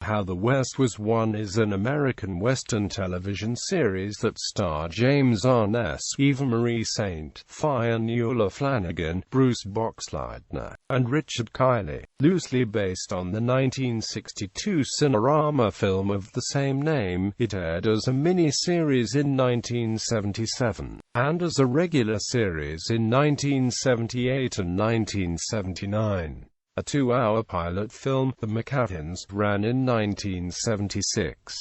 How the West Was Won is an American Western television series that starred James Arness, Eva Marie Saint, Fionnula Flanagan, Bruce Boxleitner, and Richard Kiley.Loosely. Based on the 1962 Cinerama film of the same name, it aired as a mini-series in 1977, and as a regular series in 1978 and 1979. A 2-hour pilot film, The Macahans, ran in 1976.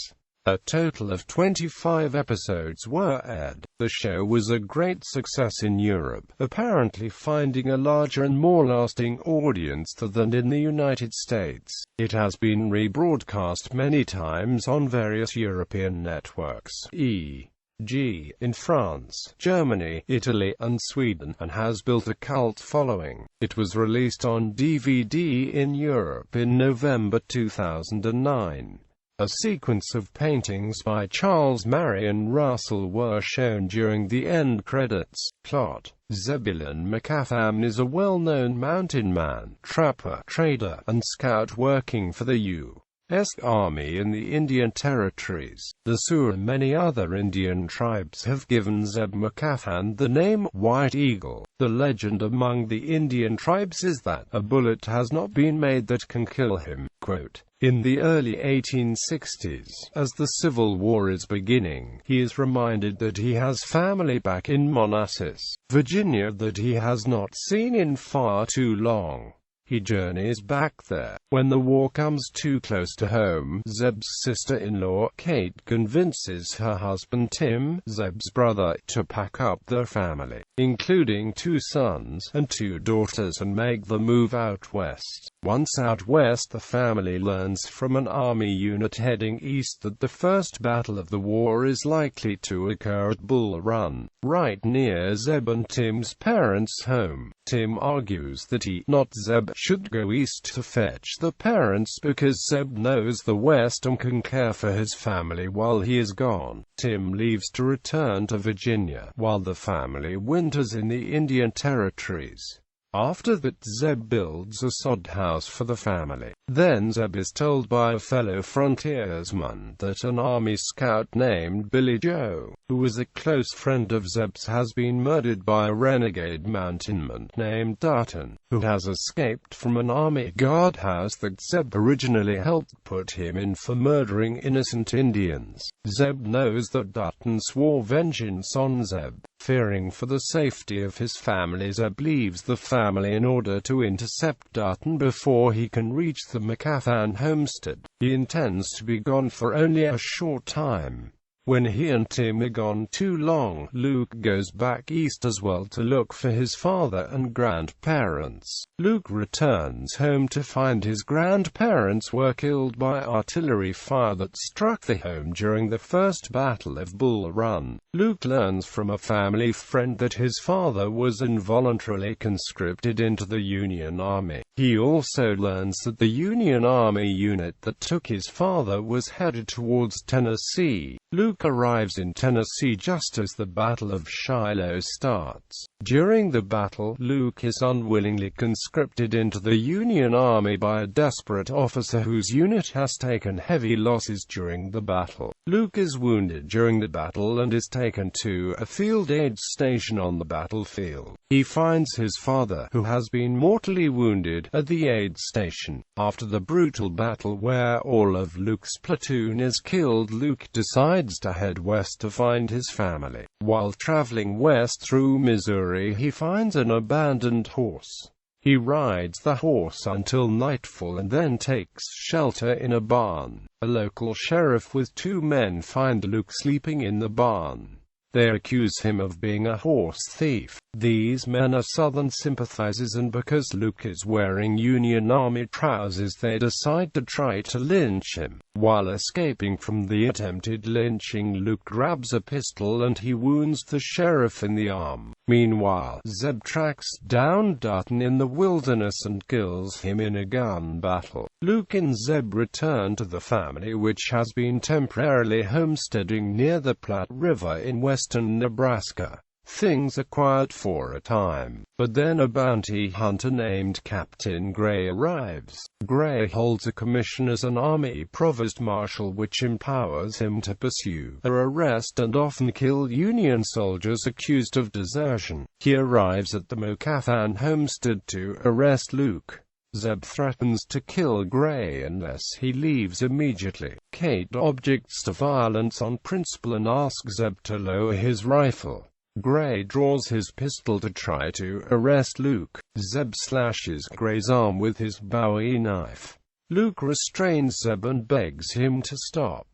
A total of 25 episodes were aired. The show was a great success in Europe, apparently finding a larger and more lasting audience than in the United States. It has been rebroadcast many times on various European networks, e.g. in France, Germany, Italy, and Sweden, and has built a cult following. It was released on DVD in Europe in November 2009. A sequence of paintings by Charles Marion Russell were shown during the end credits. Plot: Zebulon Macahan is a well-known mountain man, trapper, trader, and scout working for the U.S. Army in the Indian Territories. The Sioux and many other Indian tribes have given Zeb Macahan the name White Eagle. The legend among the Indian tribes is that a bullet has not been made that can kill him. Quote, in the early 1860s, as the Civil War is beginning, he is reminded that he has family back in Manassas, Virginia that he has not seen in far too long. He journeys back there. When the war comes too close to home, Zeb's sister-in-law, Kate, convinces her husband Tim, Zeb's brother, to pack up their family, including 2 sons and 2 daughters, and make the move out west. Once out west, the family learns from an army unit heading east that the first battle of the war is likely to occur at Bull Run, right near Zeb and Tim's parents' home. Tim argues that he, not Zeb, should go east to fetch the parents because Zeb knows the West and can care for his family while he is gone. Tim leaves to return to Virginia, while the family winters in the Indian Territories. After that, Zeb builds a sod house for the family. Then Zeb is told by a fellow frontiersman that an army scout named Billy Joe, who was a close friend of Zeb's, has been murdered by a renegade mountainman named Dutton, who has escaped from an army guardhouse that Zeb originally helped put him in for murdering innocent Indians. Zeb knows that Dutton swore vengeance on Zeb. Fearing for the safety of his family, Zeb leaves the family in order to intercept Dutton before he can reach the Macahan homestead. He intends to be gone for only a short time. When he and Tim are gone too long, Luke goes back east as well to look for his father and grandparents. Luke returns home to find his grandparents were killed by artillery fire that struck the home during the first battle of Bull Run. Luke learns from a family friend that his father was involuntarily conscripted into the Union Army. He also learns that the Union Army unit that took his father was headed towards Tennessee. Luke arrives in Tennessee just as the Battle of Shiloh starts. During the battle, Luke is unwillingly conscripted into the Union Army by a desperate officer whose unit has taken heavy losses during the battle. Luke is wounded during the battle and is taken to a field aid station on the battlefield. He finds his father, who has been mortally wounded, at the aid station. After the brutal battle where all of Luke's platoon is killed, Luke decides to head west to find his family. While traveling west through Missouri, he finds an abandoned horse. He rides the horse until nightfall and then takes shelter in a barn. A local sheriff with 2 men find Luke sleeping in the barn. They accuse him of being a horse thief. These men are Southern sympathizers, and because Luke is wearing Union Army trousers, they decide to try to lynch him. While escaping from the attempted lynching, Luke grabs a pistol and he wounds the sheriff in the arm. Meanwhile, Zeb tracks down Dutton in the wilderness and kills him in a gun battle. Luke and Zeb return to the family, which has been temporarily homesteading near the Platte River in western Nebraska. Things are quiet for a time, but then a bounty hunter named Captain Gray arrives. Gray holds a commission as an army provost marshal which empowers him to pursue, arrest and often kill Union soldiers accused of desertion. He arrives at the Macahan homestead to arrest Luke. Zeb threatens to kill Gray unless he leaves immediately. Kate objects to violence on principle and asks Zeb to lower his rifle. Gray draws his pistol to try to arrest Luke. Zeb slashes Gray's arm with his Bowie knife. Luke restrains Zeb and begs him to stop.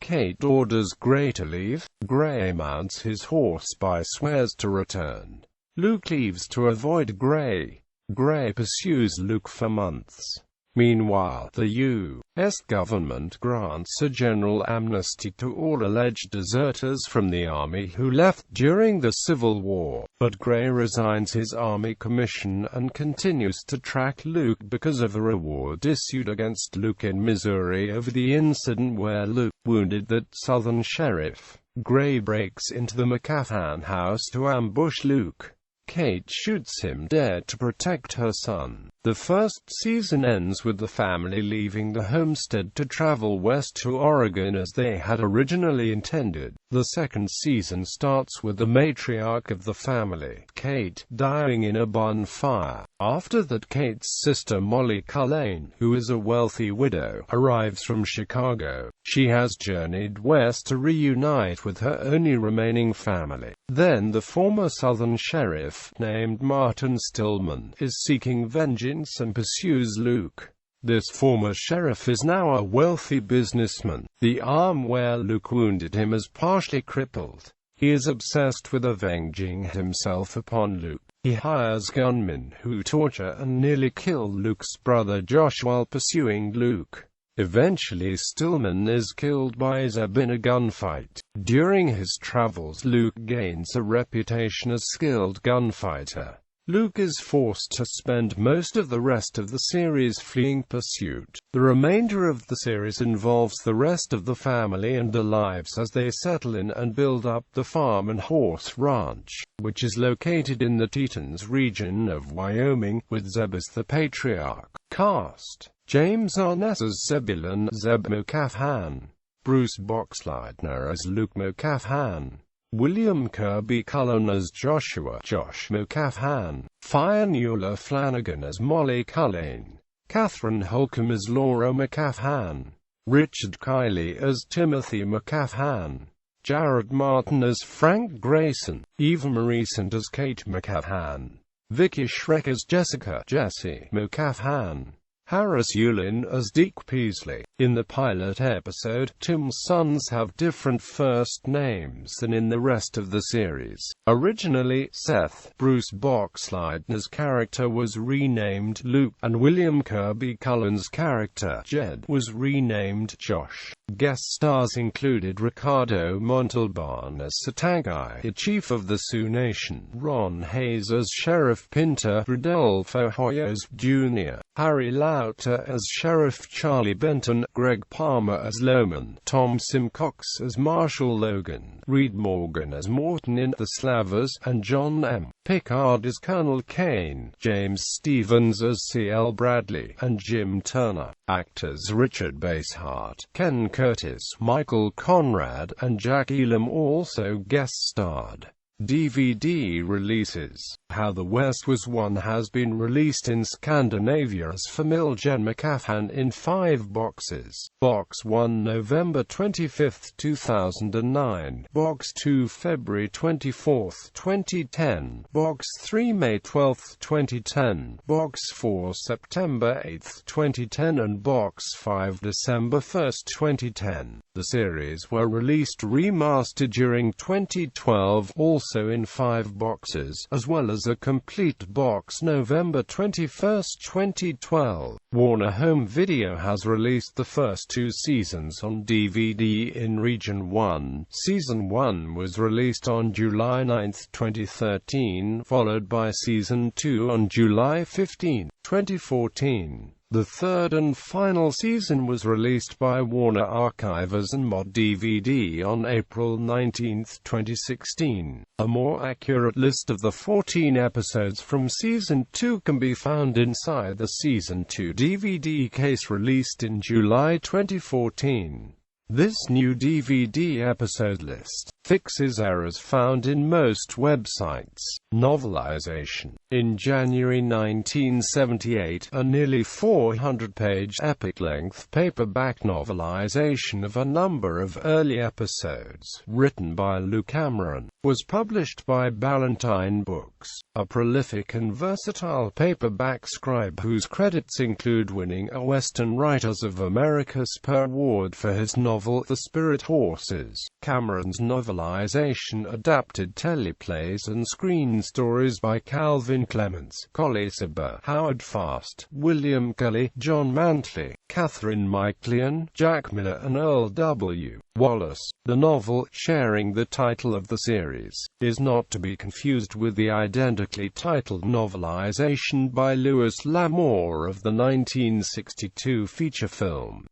Kate orders Gray to leave. Gray mounts his horse but swears to return. Luke leaves to avoid Gray. Gray pursues Luke for months. Meanwhile, the U.S. government grants a general amnesty to all alleged deserters from the Army who left during the Civil War, but Gray resigns his Army commission and continues to track Luke because of a reward issued against Luke in Missouri over the incident where Luke wounded that Southern sheriff. Gray breaks into the Macahan house to ambush Luke. Kate shoots him dead to protect her son. The first season ends with the family leaving the homestead to travel west to Oregon as they had originally intended. The second season starts with the matriarch of the family, Kate, dying in a bonfire. After that, Kate's sister Molly Cullen, who is a wealthy widow, arrives from Chicago. She has journeyed west to reunite with her only remaining family. Then the former Southern sheriff, named Martin Stillman, is seeking vengeance and pursues Luke. This former sheriff is now a wealthy businessman. The arm where Luke wounded him is partially crippled. He is obsessed with avenging himself upon Luke. He hires gunmen who torture and nearly kill Luke's brother Josh while pursuing Luke. Eventually Stillman is killed by Zeb in a gunfight. During his travels, Luke gains a reputation as a skilled gunfighter. Luke is forced to spend most of the rest of the series fleeing pursuit. The remainder of the series involves the rest of the family and their lives as they settle in and build up the farm and horse ranch, which is located in the Tetons region of Wyoming, with Zeb as the patriarch. Cast: James Arness as Zebulon Zeb Macahan, Bruce Boxleitner as Luke Macahan, William Kirby Cullen as Joshua Josh Macahan, Fionnula Flanagan as Molly Cullen, Catherine Holcomb as Laura Macahan, Richard Kiley as Timothy Macahan, Jared Martin as Frank Grayson, Eva Marie Saint as Kate Macahan, Vicky Schreck as Jesse Macahan, Harris Yulin as Deke Peasley. In the pilot episode, Tim's sons have different first names than in the rest of the series. Originally, Seth, Bruce Boxleitner's character, was renamed Luke, and William Kirby Cullen's character, Jed, was renamed Josh. Guest stars included Ricardo Montalban as Satagai, the chief of the Sioux Nation, Ron Hayes as Sheriff Pinter, Rodolfo Hoyos Jr., Harry Lauter as Sheriff Charlie Benton, Greg Palmer as Loman, Tom Simcox as Marshal Logan, Reed Morgan as Morton in The Slavers, and John M. Pickard as Colonel Kane, James Stevens as C.L. Bradley, and Jim Turner. Actors Richard Basehart, Ken Curtis, Michael Conrad, and Jack Elam also guest-starred. DVD releases. How the West Was Won has been released in Scandinavia as Familjen Macahan in 5 boxes. Box 1 November 25, 2009. Box 2 February 24, 2010. Box 3 May 12, 2010. Box 4 September 8, 2010 and Box 5 December 1, 2010. The series were released remastered during 2012, also in 5 boxes, as well as a complete box November 21, 2012. Warner Home Video has released the first 2 seasons on DVD in Region 1. Season 1 was released on July 9, 2013, followed by Season 2 on July 15, 2014. The third and final season was released by Warner Archivers and Mod DVD on April 19, 2016. A more accurate list of the 14 episodes from Season 2 can be found inside the Season 2 DVD case released in July 2014. This new DVD episode list fixes errors found in most websites. Novelization. In January 1978, a nearly 400-page epic-length paperback novelization of a number of early episodes, written by Lou Cameron, was published by Ballantine Books, a prolific and versatile paperback scribe whose credits include winning a Western Writers of America Spur Award for his novel The Spirit Horses. Cameron's novelization adapted teleplays and screen stories by Calvin Clements, Collie Sibber, Howard Fast, William Kelly, John Mantley, Catherine Michaelian, Jack Miller and Earl W. Wallace. The novel, sharing the title of the series, is not to be confused with the identically titled novelization by Louis L'Amour of the 1962 feature film.